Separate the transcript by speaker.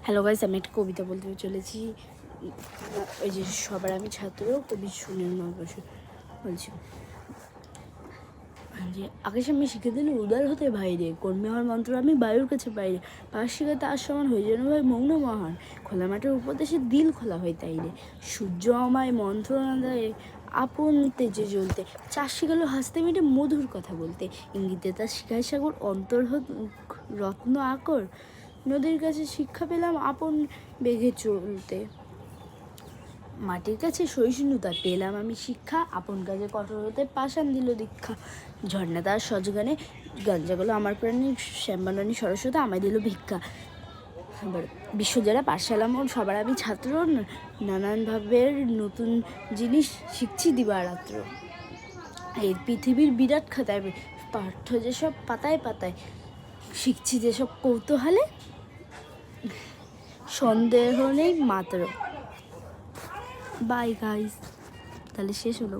Speaker 1: Hello guys, আমি একটা কবিতা বলতে চলেছি। ওই যে সবার আমি ছাত্র, কবি সুনীল বসু বলছি যে আকাশে আমি শিখে দিলে উদার হতে বাইরে, কর্মী হওয়ার মন্ত্র আমি বায়ুর কাছে বাইরে, পাশ শিখাতে আর সমান হয়ে যেন ভাই মৌন মহান, খোলা মাঠের উপদেশে দিল খোলা হয় তাই রে, সূর্য আমায় মন্ত্রণা দেয় আপন তেজে জ্বলতে, চাষ শিখালো হাসতে মিটে মধুর কথা বলতে, ইঙ্গিতে তার শিখায় সাগর অন্তর রত্ন আকর, নদীর কাছে শিক্ষা পেলাম আপন বেগে চলতে, মাটির কাছে সহিষ্ণুতা পেলাম আমি শিক্ষা, আপন কাজে কঠোর হতে পাষাণ দিল দীক্ষা, ঝর্ণা তার সজগানে গাঞ্জাগুলো আমার প্রাণী, শ্যামবানী সরস্বতী আমায় দিল ভিক্ষা। এবার বিশ্ব যারা পাঠশালা মোড় সবার আমি ছাত্র, নানানভাবের নতুন জিনিস শিখছি দিবারাত্র, এই পৃথিবীর বিরাট খাতায় পাঠ্য যেসব পাতায় পাতায় শিখছি যেসব কৌতূহলে, সন্দেহ নেই মাত্র। বাই গাইস, তাহলে শেষ হলো।